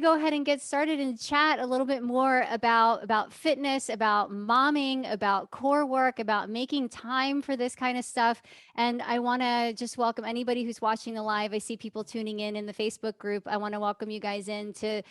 go ahead and get started and chat a little bit more about fitness, about momming, about core work, about making time for this kind of stuff. And I want to just welcome anybody who's watching the live. I see people tuning in the Facebook group. I want to welcome you guys into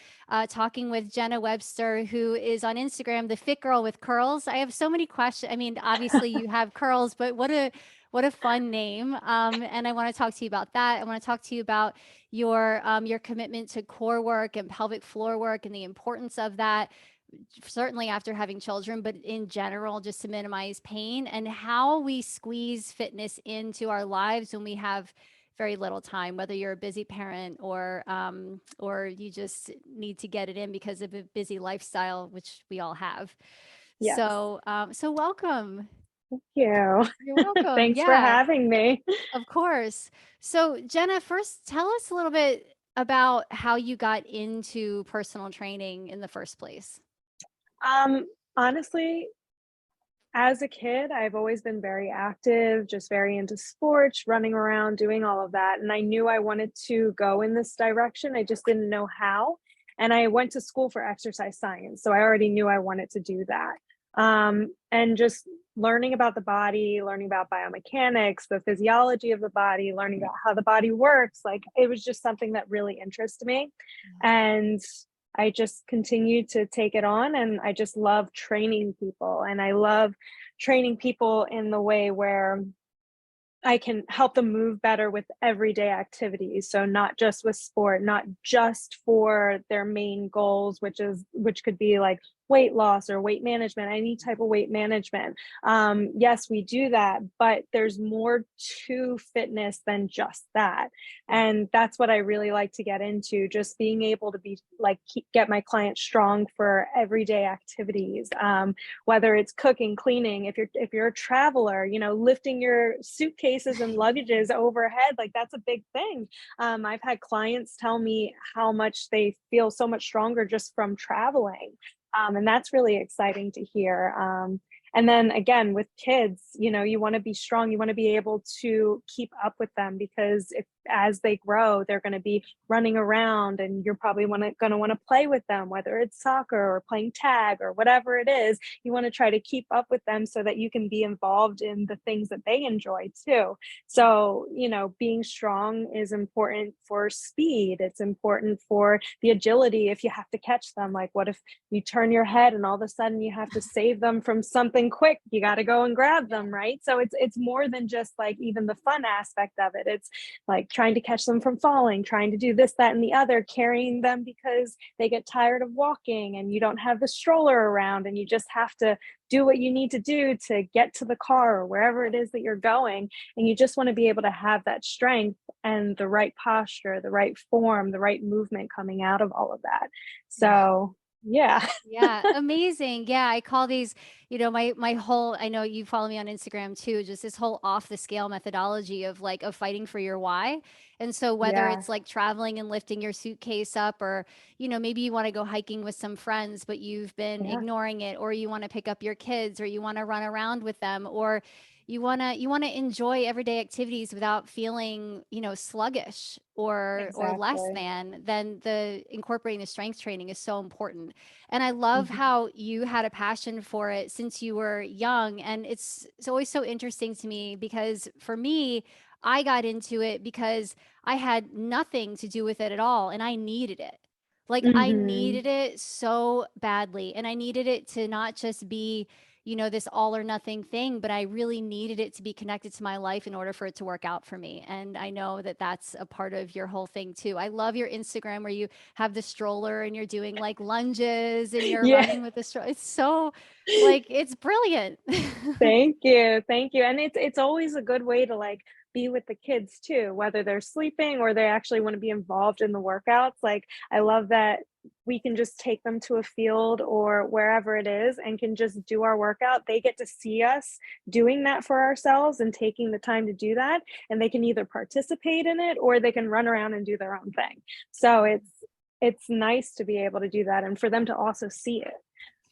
talking with Jenna Webster, who is on Instagram, the Fit Girl with Curls. I have so many questions. I mean, obviously you have curls, but what a fun name. And I want to talk to you about that. I want to talk to you about your commitment to core work and pelvic floor work and the importance of that, certainly after having children, but in general, just to minimize pain, and how we squeeze fitness into our lives when we have very little time, whether you're a busy parent or you just need to get it in because of a busy lifestyle, which we all have. Yes. So welcome. Thank you. You're welcome. Thanks for Yeah. having me. Of course. So, Jenna, first tell us a little bit about how you got into personal training in the first place. Um, Honestly, as a kid, I've always been very active, just very into sports, running around, doing all of that. And I knew I wanted to go in this direction. I just didn't know how. And I went to school for exercise science. So I already knew I wanted to do that. And just learning about the body, learning about biomechanics, the physiology of the body, learning about how the body works, like it was just something that really interested me. And I just continued to take it on, and I just love training people, and I love training people in the way where I can help them move better with everyday activities. So not just with sport, not just for their main goals, which could be like weight loss or weight management, any type of weight management. Yes, we do that, but there's more to fitness than just that. And that's what I really like to get into, just being able to be like get my clients strong for everyday activities. Whether it's cooking, cleaning, if you're a traveler, lifting your suitcases and luggages overhead, like that's a big thing. I've had clients tell me how much they feel so much stronger just from traveling. And that's really exciting to hear. And then again, with kids, you want to be strong, you want to be able to keep up with them, because if as they grow, they're going to be running around, and you're probably going to want to play with them, whether it's soccer or playing tag or whatever it is. You want to try to keep up with them so that you can be involved in the things that they enjoy too. So, being strong is important for speed. It's important for the agility if you have to catch them. Like, what if you turn your head and all of a sudden you have to save them from something quick? You got to go and grab them, right? So it's more than just like even the fun aspect of it. It's like trying to catch them from falling, trying to do this, that, and the other, carrying them because they get tired of walking and you don't have the stroller around, and you just have to do what you need to do to get to the car or wherever it is that you're going. And you just want to be able to have that strength and the right posture, the right form, the right movement coming out of all of that. Yeah. So, yeah. Yeah, amazing. Yeah, I call these, my whole, I know you follow me on Instagram too, just this whole off the scale methodology of fighting for your why. And so whether Yeah. it's like traveling and lifting your suitcase up, or, maybe you want to go hiking with some friends, but you've been Yeah. ignoring it, or you want to pick up your kids, or you want to run around with them, or you want to enjoy everyday activities without feeling, sluggish or less Exactly. than, then the incorporating the strength training is so important. And I love Mhm. how you had a passion for it since you were young. And it's always so interesting to me because for me, I got into it because I had nothing to do with it at all and I needed it. Like I Mhm. needed it so badly. And I needed it to not just be, this all or nothing thing, but I really needed it to be connected to my life in order for it to work out for me. And I know that that's a part of your whole thing too. I love your Instagram where you have the stroller and you're doing like lunges and you're Yeah. running with the stroller. It's so like it's brilliant. Thank you. Thank you. And it's always a good way to like be with the kids too, whether they're sleeping or they actually want to be involved in the workouts. Like I love that we can just take them to a field or wherever it is and can just do our workout. They get to see us doing that for ourselves and taking the time to do that. And they can either participate in it or they can run around and do their own thing. So it's nice to be able to do that and for them to also see it,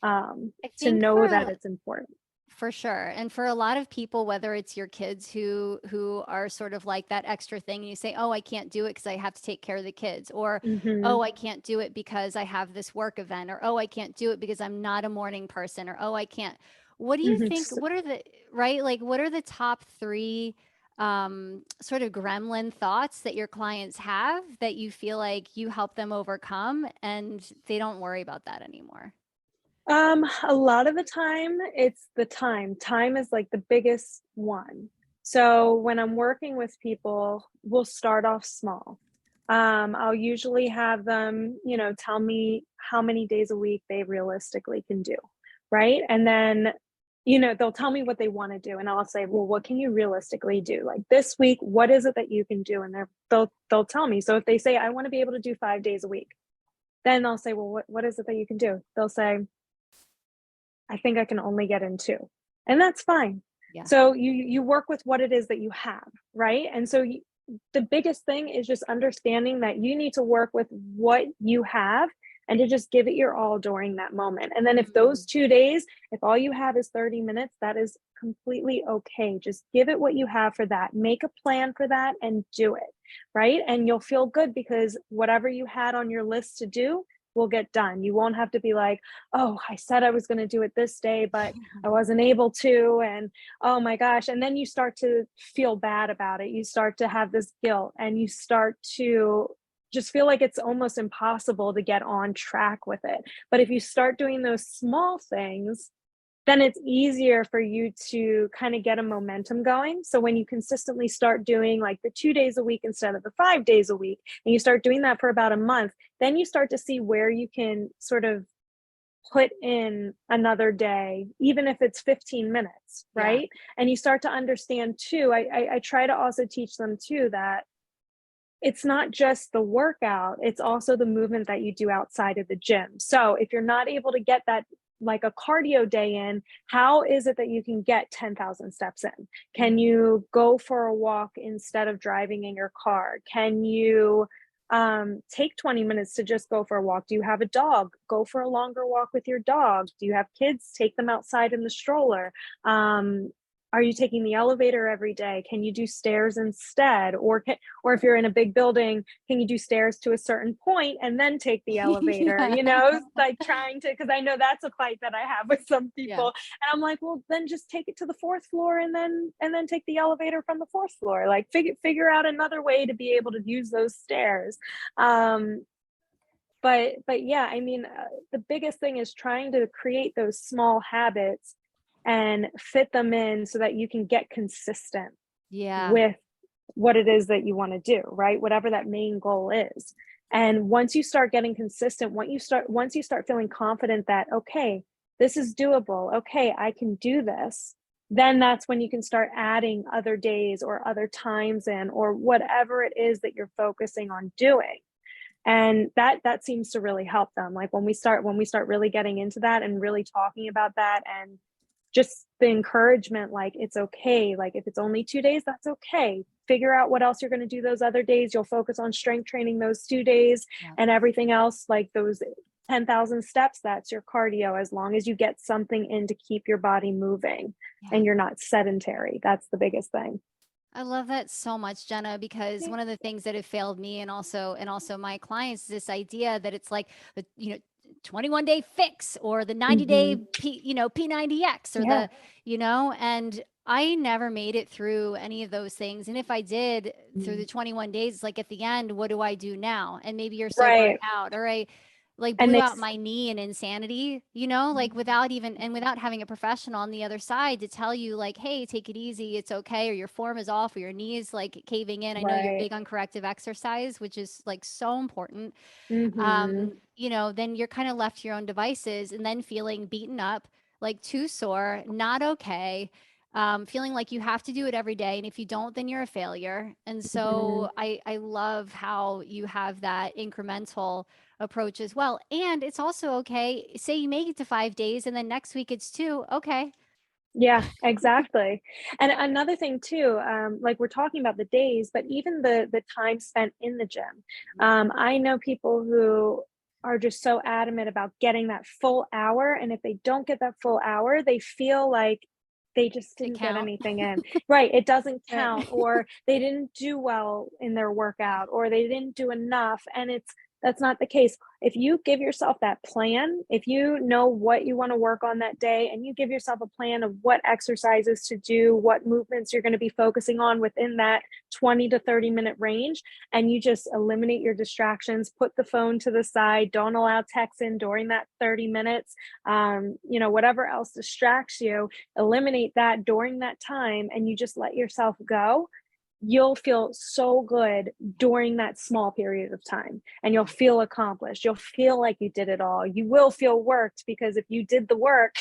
I to think know that it's important. For sure. And for a lot of people, whether it's your kids who are sort of like that extra thing, and you say, "Oh, I can't do it because I have to take care of the kids," or Mhm. "Oh, I can't do it because I have this work event," or "Oh, I can't do it because I'm not a morning person," or "Oh, I can't." What do you Mhm. think? What are the right? Like, what are the top three sort of gremlin thoughts that your clients have that you feel like you help them overcome and they don't worry about that anymore? A lot of the time, it's the time. Time is like the biggest one. So when I'm working with people, we'll start off small. I'll usually have them, tell me how many days a week they realistically can do, right? And then, they'll tell me what they want to do, and I'll say, "Well, what can you realistically do? Like this week, what is it that you can do?" And they'll tell me. So if they say, "I want to be able to do 5 days a week," then I'll say, "Well, what is it that you can do?" They'll say, "I think I can only get in 2." And that's fine. Yeah. So you work with what it is that you have, right? And so the biggest thing is just understanding that you need to work with what you have and to just give it your all during that moment. And then if those Mm, 2 days, if all you have is 30 minutes, that is completely okay. Just give it what you have for that. Make a plan for that and do it, right? And you'll feel good because whatever you had on your list to do will get done. You won't have to be like, "Oh, I said I was going to do it this day, but I wasn't able to." And oh my gosh. And then you start to feel bad about it. You start to have this guilt and you start to just feel like it's almost impossible to get on track with it. But if you start doing those small things, then it's easier for you to kind of get a momentum going. So when you consistently start doing like the 2 days a week instead of the 5 days a week, and you start doing that for about a month, then you start to see where you can sort of put in another day, even if it's 15 minutes, yeah. right? And you start to understand too. I try to also teach them too that it's not just the workout, it's also the movement that you do outside of the gym. So if you're not able to get that like a cardio day in, how is it that you can get 10,000 steps in? Can Mhm. you go for a walk instead of driving in your car? Can you take 20 minutes to just go for a walk? Do you have a dog? Go for a longer walk with your dog. Do you have kids? Take them outside in the stroller. Um, are you taking the elevator every day? Can you do stairs instead? Or if you're in a big building, can you do stairs to a certain point and then take the elevator? Yeah. Like trying to, because I know that's a fight that I have with some Yeah. people. And I'm like, well, then just take it to the fourth floor and then take the elevator from the fourth floor. Like figure out another way to be able to use those stairs. Um, but yeah, I mean, the biggest thing is trying to create those small habits and fit them in so that you can get consistent Yeah. with what it is that you want to do, right? Whatever that main goal is. And once you start getting consistent, once you start feeling confident that okay, this is doable, okay, I can do this, then that's when you can start adding other days or other times in or whatever it is that you're focusing on doing. And that seems to really help them. Like when we start really getting into that and really talking about that, and just the encouragement, like it's okay, like if it's only 2 days, that's okay. Figure out what else you're going to do those other days. You'll focus on strength training those 2 days, Yeah. and everything else, like those 10,000 steps, that's your cardio, as long as you get something in to keep your body moving Yeah. and you're not sedentary. That's the biggest thing. I love that so much, Jenna, because one of the things that have failed me and also my clients is this idea that it's like the 21-day fix or the 90-day Hmm. P90X or Yeah. and I never made it through any of those things. And if I did through the Mm. 21 days, it's like at the end, what do I do now? And maybe you're so burnt Right. out, or I like And blew they out my knee in insanity, like without having a professional on the other side to tell you like, hey, take it easy, it's okay, or your form is off, or your knee is like caving in. I know you're right. big on corrective exercise, which is like so important. Hmm. Then you're kind of left to your own devices and then feeling beaten up, like too sore, not okay. Feeling like you have to do it every day. And if you don't, then you're a failure. And Hmm. so I love how you have that incremental approach as well. And it's also okay. Say you make it to 5 days and then next week it's two. Okay. Yeah, exactly. And another thing too, like we're talking about the days, but even the time spent in the gym. I know people who are just so adamant about getting that full hour, and if they don't get that full hour, they feel like they just to didn't get count. anything in. Right, it doesn't Right. count, or they didn't do well in their workout, or they didn't do enough, and that's not the case. If you give yourself that plan, if you know what you wanna work on that day and you give yourself a plan of what exercises to do, what movements you're gonna be focusing on within that 20 to 30-minute range, and you just eliminate your distractions, put the phone to the side, don't allow texts in during that 30 minutes, whatever else distracts you, eliminate that during that time, and you just let yourself go. You'll feel so good during that small period of time, and you'll Yeah. feel accomplished. You'll feel like you did it all. You will feel worked, because if you did the work,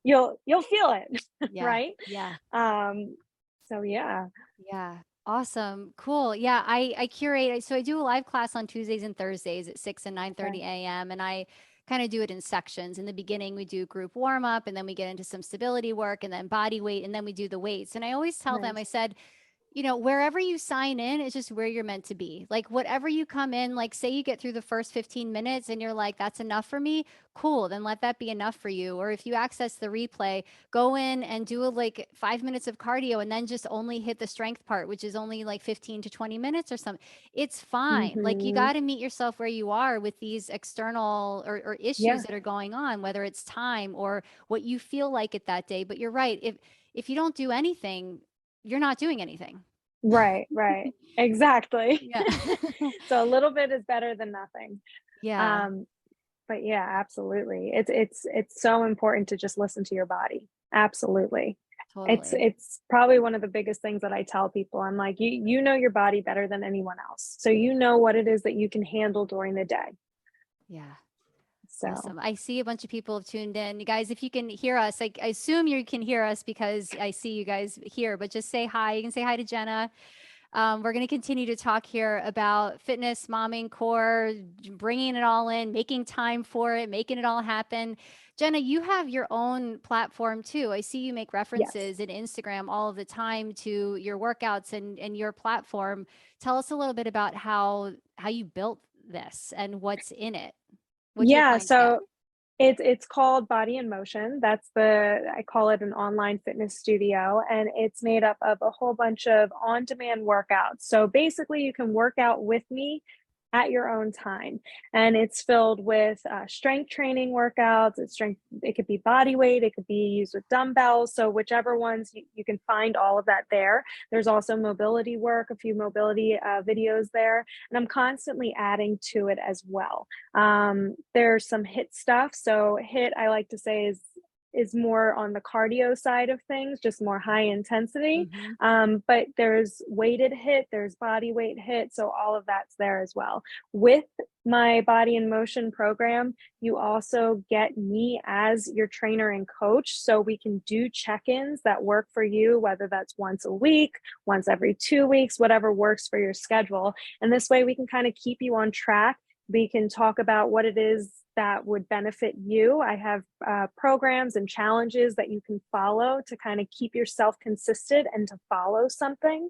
you'll feel it, Yeah. right? Yeah. Um, so yeah. Yeah. Awesome. Cool. Yeah. I curate. So I do a live class on Tuesdays and Thursdays at 6 and Okay. 9:30 a.m. And I kind of do it in sections. In the beginning, we do group warm up, and then we get into some stability work, and then body weight, and then we do the weights. And I always tell them, I Nice. said, wherever you sign in is just where you're meant to be. Like, whatever you come in, like, say you get through the first 15 minutes and you're like, that's enough for me. Cool. Then let that be enough for you. Or if you access the replay, go in and do like 5 minutes of cardio and then just only hit the strength part, which is only like 15 to 20 minutes or something. It's fine. Like, you Mhm. got to meet yourself where you are with these external or issues Yeah. that are going on, whether it's time or what you feel like at that day. But you're right. If you don't do anything, you're not doing anything. Right, right. Exactly. Yeah. So a little bit is better than nothing. Yeah, Um, but yeah, absolutely. It's so important to just listen to your body. Absolutely. totally. It's probably one of the biggest things that I tell people. I'm like, you know your body better than anyone else. So you know what it is that you can handle during the day. Yeah. So Awesome. I see a bunch of people have tuned in. You guys, if you can hear us, I assume you can hear us because I see you guys here, but just say hi. You can say hi to Jenna. We're going to continue to talk here about fitness, momming, core, bringing it all in, making time for it, making it all happen. Jenna, you have your own platform too. I see you make yes. references in Instagram all of the time to your workouts and your platform. Tell us a little bit about how you built this and what's in it. What do your Yeah, clients get? so it's called Body in Motion. That's the I call it an online fitness studio, and it's made up of a whole bunch of on-demand workouts. So basically, you can work out with me at your own time, and it's filled with strength training workouts. It could be body weight. It could be used with dumbbells. So whichever ones you can find all of that there. There's also mobility work, a few mobility videos there, and I'm constantly adding to it as well. There's some hit stuff. So hit, I like to say, is more on the cardio side of things, just more high intensity. Hmm. But there's weighted hit, there's body weight hit, so all of that's there as well. With my body in motion program, you also get me as your trainer and coach, so we can do check-ins that work for you, whether that's once a week, once every 2 weeks, whatever works for your schedule. And this way we can kind of keep you on track. We can talk about what it is that would benefit you. I have programs and challenges that you can follow to kind of keep yourself consistent and to follow something.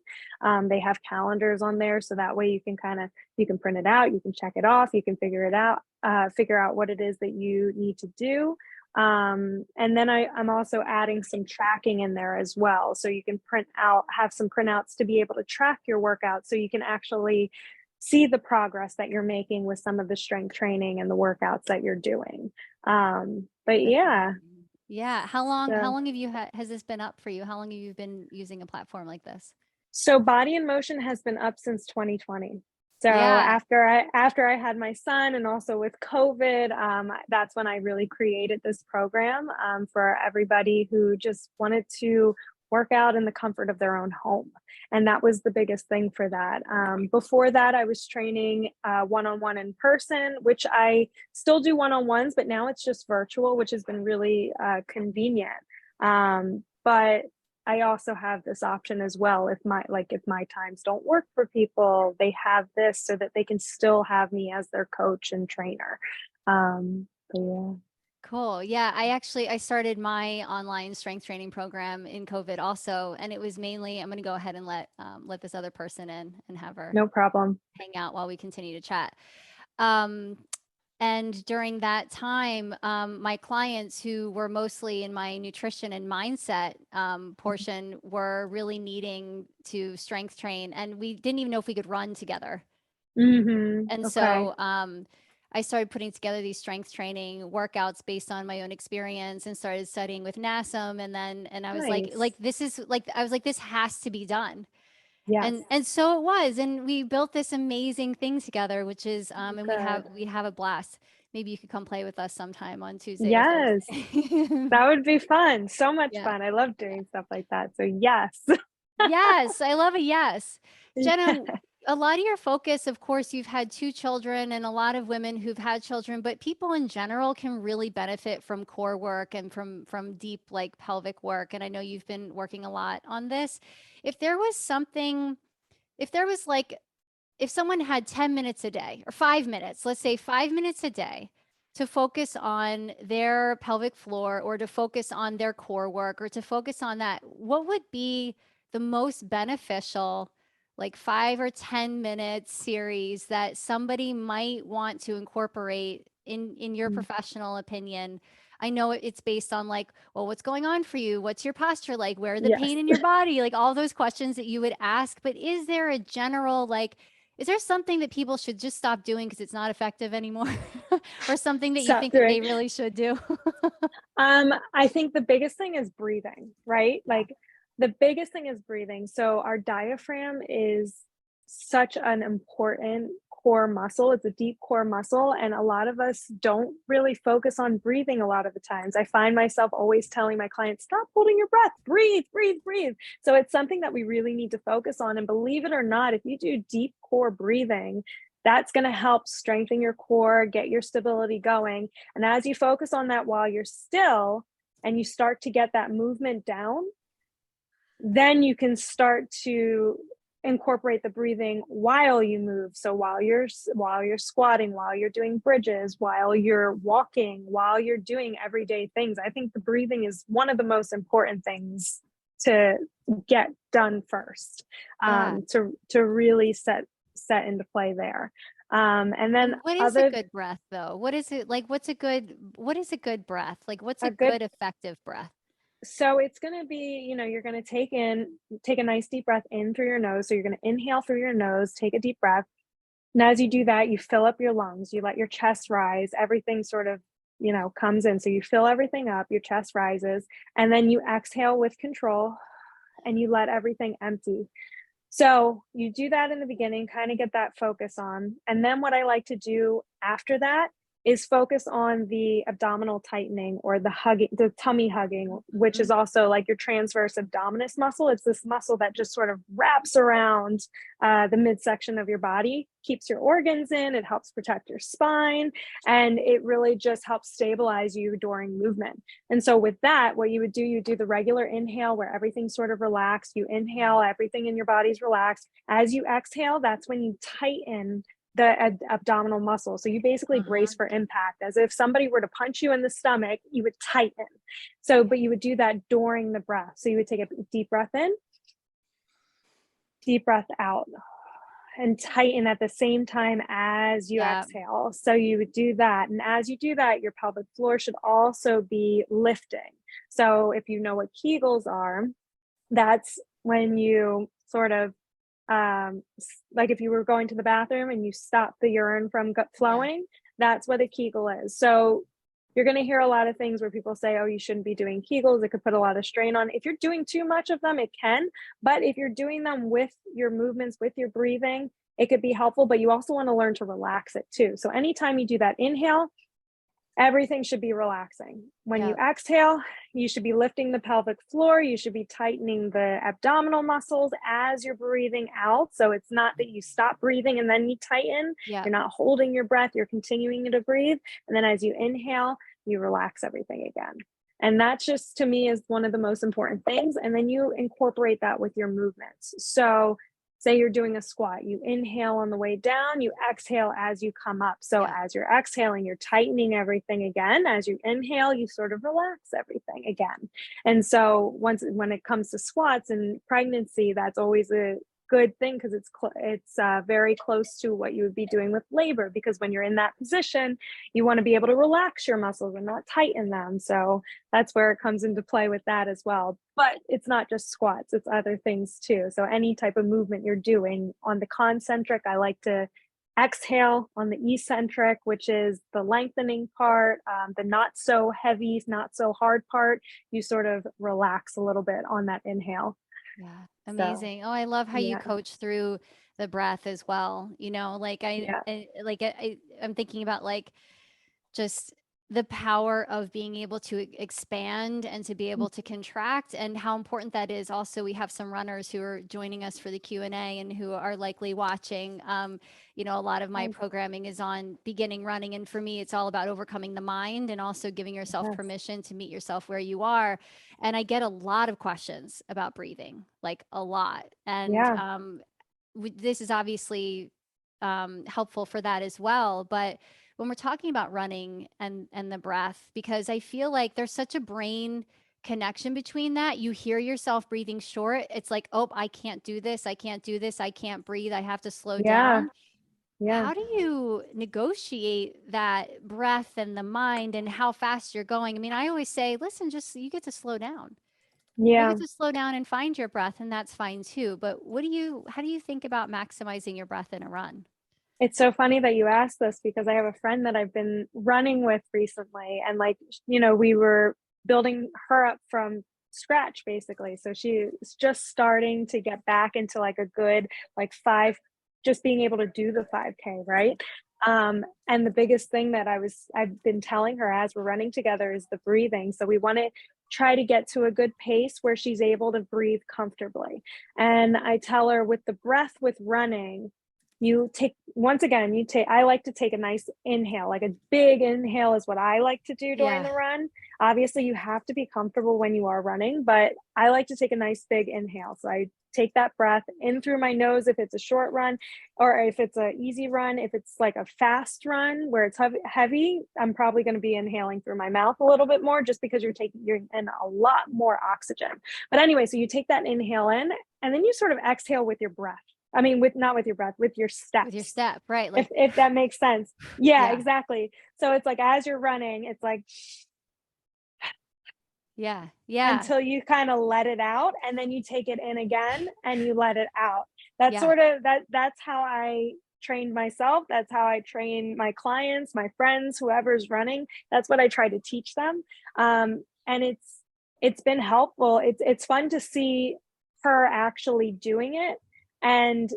They have calendars on there, so that way you can print it out, you can check it off, you can figure out what it is that you need to do. And then I'm also adding some tracking in there as well. So you can have some printouts to be able to track your workout, so you can actually see the progress that you're making with some of the strength training and the workouts that you're doing. But That's yeah, amazing. Yeah. How so long have has this been up for you? How long have you been using a platform like this? so Body in Motion has been up since 2020. So Yeah. after I had my son, and also with COVID, that's when I really created this program for everybody who just wanted to work out in the comfort of their own home. And that was the biggest thing for that. Before that, I was training one-on-one in person, which I still do one-on-ones, but now it's just virtual, which has been really convenient. But I also have this option as well. If my times don't work for people, they have this so that they can still have me as their coach and trainer. But yeah. Cool. Yeah, I started my online strength training program in COVID also, and it was mainly I'm going to go ahead and let this other person in and have her No problem. hang out while we continue to chat. Um, And during that time, my clients who were mostly in my nutrition and mindset portion were really needing to strength train, and we didn't even know if we could run together. And Okay. so I started putting together these strength training workouts based on my own experience and started studying with NASM. And I was Nice. this is like, I was like, this has to be done. Yes. And so it was. And we built this amazing thing together, which is, and Good. we have a blast. Maybe you could come play with us sometime on Tuesday or Yes. Thursday. That would be fun. So much Yeah. fun. I love doing stuff like that. So yes. Yes, I love a yes. Yeah. Jenna, a lot of your focus, of course, you've had two children and a lot of women who've had children, but people in general can really benefit from core work and from deep like pelvic work. And I know you've been working a lot on this. If there was something, if there was like if someone had 10 minutes a day or 5 minutes, let's say 5 minutes a day to focus on their pelvic floor or to focus on their core work or to focus on that, what would be the most beneficial, like 5 or 10 minute series that somebody might want to incorporate in your Mm. professional opinion? I know it's based on like, well, what's going on for you? What's your posture like? Where are the Yes. pain in your body? Like all those questions that you would ask. But is there a general like, is there something that people should just stop doing because it's not effective anymore? Or something that you Stop think that doing. they really should do? I think the biggest thing is breathing, right? Yeah. Like the biggest thing is breathing. So our diaphragm is such an important core muscle. It's a deep core muscle. And a lot of us don't really focus on breathing a lot of the times. I find myself always telling my clients, stop holding your breath, breathe, breathe, breathe. So it's something that we really need to focus on. And believe it or not, if you do deep core breathing, that's going to help strengthen your core, get your stability going. And as you focus on that while you're still and you start to get that movement down, then you can start to incorporate the breathing while you move. So while you're squatting, while you're doing bridges, while you're walking, while you're doing everyday things. I think the breathing is one of the most important things to get done first, Yeah. to really set into play there. And then And what is a other good breath though? What is it like? What is a good breath? Like, what's a a good good effective breath? So it's going to be, you're going to take a nice deep breath in through your nose. So you're going to inhale through your nose, take a deep breath. And as you do that, you fill up your lungs, you let your chest rise, everything sort of, comes in. So you fill everything up, your chest rises, and then you exhale with control and you let everything empty. So you do that in the beginning, kind of get that focus on. And then what I like to do after that is focus on the abdominal tightening or the hugging, the tummy hugging, which is Mhm. also like your transverse abdominis muscle. It's this muscle that just sort of wraps around the midsection of your body, keeps your organs in, it helps protect your spine, and it really just helps stabilize you during movement. And so with that, what you do the regular inhale where everything's sort of relaxed. You inhale, everything in your body's relaxed. As you exhale, that's when you tighten the abdominal muscle. So you basically brace Mhm. for impact. As if somebody were to punch you in the stomach, you would tighten. So, but you would do that during the breath. So you would take a deep breath in, deep breath out, and tighten at the same time as you Yeah. exhale. So you would do that. And as you do that, your pelvic floor should also be lifting. So if you know what Kegels are, that's when you sort of like if you were going to the bathroom and you stop the urine from Yeah. flowing, that's what a Kegel is. So you're going to hear a lot of things where people say, oh, you shouldn't be doing Kegels. It could put a lot of strain on. If you're doing too much of them, it can. But if you're doing them with your movements, with your breathing, it could be helpful. But you also want to learn to relax it too. So anytime you do that inhale, everything should be relaxing. When you Yeah. exhale, you should be lifting the pelvic floor. You should be tightening the abdominal muscles as you're breathing out. So it's not that you stop breathing and then you tighten. Yeah. You're not holding your breath, you're continuing to breathe. And then as you inhale, you relax everything again. And that's just to me is one of the most important things. And then you incorporate that with your movements. So say you're doing a squat, you inhale on the way down, you exhale as you come up. So Yeah. as you're exhaling, you're tightening everything again. As you inhale, you sort of relax everything again. And so when it comes to squats and pregnancy, that's always good thing because it's very close to what you would be doing with labor, because when you're in that position, you want to be able to relax your muscles and not tighten them. So that's where it comes into play with that as well. But it's not just squats, it's other things too. So any type of movement you're doing on the concentric, I like to exhale on the eccentric, which is the lengthening part, the not so heavy, not so hard part. You sort of relax a little bit on that inhale. Yeah. So, Amazing. Oh, I love how you yeah, coach through the breath as well. Like yeah, I'm thinking about like just the power of being able to expand and to be able to contract, and how important that is. Also, we have some runners who are joining us for the Q&A and who are likely watching. A lot of my nice. programming is on beginning running, and for me it's all about overcoming the mind and also giving yourself Yes. permission to meet yourself where you are. And I get a lot of questions about breathing, like a lot. And Yeah, this is obviously helpful for that as well. But when we're talking about running and the breath, because I feel like there's such a brain connection between that. You hear yourself breathing short. It's like, oh, I can't do this. I can't do this. I can't breathe. I have to slow yeah, down. yeah, How do you negotiate that breath and the mind and how fast you're going? I mean, I always say, listen, just you get to slow down. You yeah. get to slow down and find your breath, and that's fine too. But how do you think about maximizing your breath in a run? It's so funny that you asked this, because I have a friend that I've been running with recently, and like, we were building her up from scratch basically. So she's just starting to get back into like a good like five, just being able to do the 5K, right? And the biggest thing that I've been telling her as we're running together is the breathing. So we want to try to get to a good pace where she's able to breathe comfortably. And I tell her with the breath with running, you take once again you take I like to take a nice inhale, like a big inhale is what I like to do during Yeah. the run. Obviously you have to be comfortable when you are running, but I like to take a nice big inhale. So I take that breath in through my nose if it's a short run, or if it's a easy run. If it's like a fast run where it's heavy, I'm probably going to be inhaling through my mouth a little bit more, just because you're in a lot more oxygen. But anyway, so you take that inhale in, and then you sort of exhale with your breath. I mean, with not with your breath, with your With your steps, step, right? if Like, if that makes sense. Yeah, yeah, exactly. So it's like as you're running, it's like yeah, yeah, until you kind of let it out, and then you take it in again and you let it out. That's yeah, sort of that's how I trained myself. That's how I train my clients, my friends, whoever's running. That's what I try to teach them. And it's been helpful. It's fun to see her actually doing it, and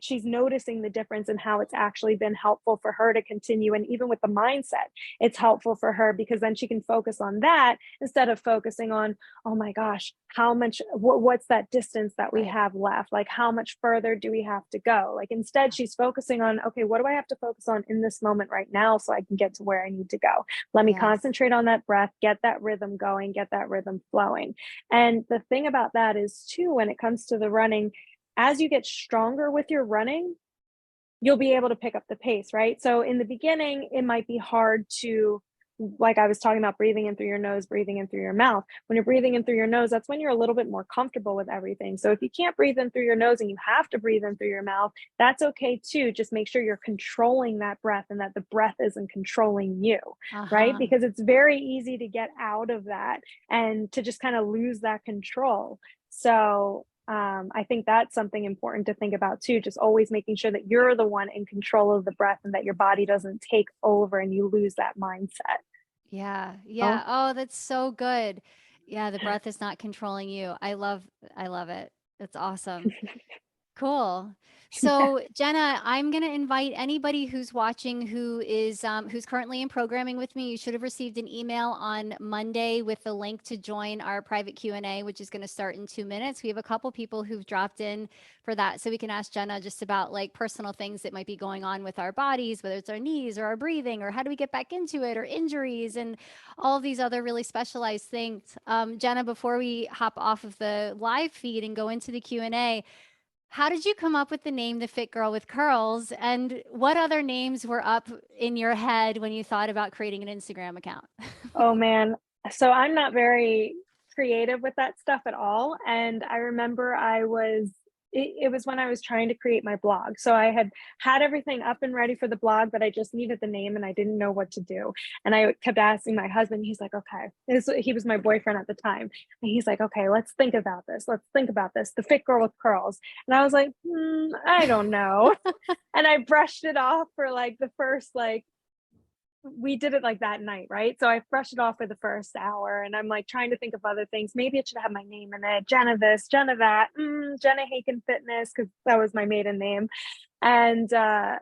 she's noticing the difference in how it's actually been helpful for her to continue. And even with the mindset, it's helpful for her, because then she can focus on that instead of focusing on, oh my gosh, how much what's that distance that we right. have left, like how much further do we have to go. Like instead she's focusing on, okay, what do I have to focus on in this moment right now so I can get to where I need to go. Let me Yes. concentrate on that breath, get that rhythm going, get that rhythm flowing. And the thing about that is too, when it comes to the running, as you get stronger with your running, you'll be able to pick up the pace, right? So in the beginning, it might be hard to, like I was talking about, breathing in through your nose, breathing in through your mouth. When you're breathing in through your nose, that's when you're a little bit more comfortable with everything. So if you can't breathe in through your nose and you have to breathe in through your mouth, that's okay too. Just make sure you're controlling that breath and that the breath isn't controlling you, right? Uh-huh. Because it's very easy to get out of that and to just kind of lose that control. So I think that's something important to think about too, just always making sure that you're the one in control of the breath and that your body doesn't take over and you lose that mindset. Yeah. Oh, Yeah. Oh, that's so good. Yeah, the breath is not controlling you. I love it. That's awesome. Cool. yeah. So, Jenna, I'm going to invite anybody who's watching who's currently in programming with me. You should have received an email on Monday with the link to join our private Q&A, which is going to start in 2 minutes. We have a couple people who've dropped in for that, so we can ask Jenna just about like personal things that might be going on with our bodies, whether it's our knees or our breathing or how do we get back into it or injuries and all of these other really specialized things. Jenna, before we hop off of the live feed and go into the Q&A, how did you come up with the name The Fit Girl with Curls? And what other names were up in your head when you thought about creating an Instagram account? Oh man. So I'm not very creative with that stuff at all. And I remember it was when I was trying to create my blog. So I had everything up and ready for the blog, but I just needed the name and I didn't know what to do. And I kept asking my husband, he's like, okay, he was my boyfriend at the time. And he's like, okay, let's think about this. Let's think about this. The fit girl with curls. And I was like, I don't know. And I brushed it off for like the first, like, we did it like that night, right? So I brushed it off for the first hour and I'm like trying to think of other things. Maybe it should have my name in it. Jenna this, Jenna that, Jenna Haken Fitness, because that was my maiden name. And I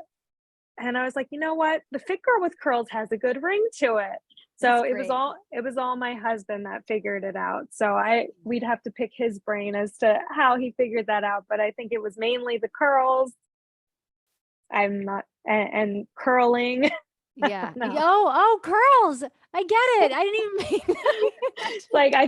was like, you know what? The fit girl with curls has a good ring to it. That's So great. it was all my husband that figured it out. So we'd have to pick his brain as to how he figured that out. But I think it was mainly the curls. I'm not and curling. Yeah. No. Oh, curls. I get it. I didn't even make that Like, connection.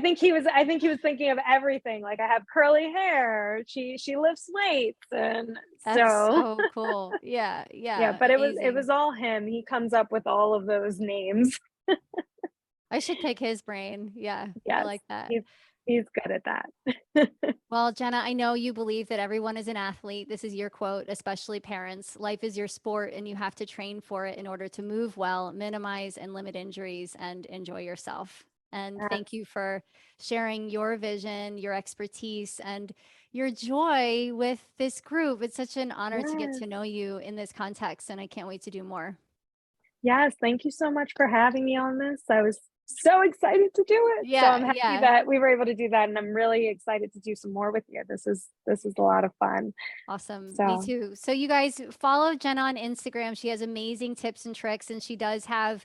I think he was thinking of everything, like, I have curly hair, she lifts weights, and That's so so cool. Yeah. yeah, Yeah. but it Amazing. was all him, he comes up with all of those names. I should pick his brain. Yeah. I Yes, like that. he's he's good at that. Well, Jenna, I know you believe that everyone is an athlete. This is your quote, especially parents. Life is your sport, and you have to train for it in order to move well, minimize and limit injuries, and enjoy yourself. And Yes, thank you for sharing your vision, your expertise, and your joy with this group. It's such an honor to get yes, to know you in this context, and I can't wait to do more. yes, thank you so much for having me on this, I was so excited to do it, so Yeah, I'm happy yeah. that we were able to do that, and I'm really excited to do some more with you, this is a lot of fun, Awesome. Me so too. So you guys follow Jenna on Instagram. She has amazing tips and tricks, and she does have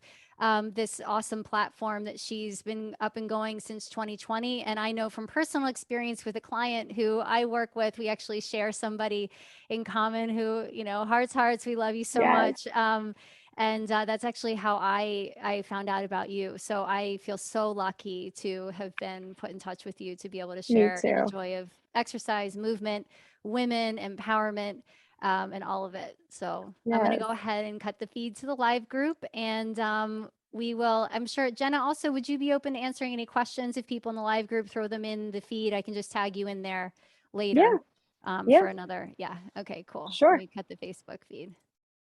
this awesome platform that she's been up and going since 2020. And I know from personal experience with a client who I work with, we actually share somebody in common who, hearts, we love you so yes, much. And that's actually how I found out about you. So I feel so lucky to have been put in touch with you to be able to me share in the too, joy of exercise, movement, women, empowerment, and all of it. So I'm going to yes. go ahead and cut the feed to the live group. And we will, I'm sure, Jenna, also, would you be open to answering any questions if people in the live group throw them in the feed? I can just tag you in there Yeah, later yeah, for another. Yeah. Okay, cool. Let sure. me cut the Facebook feed.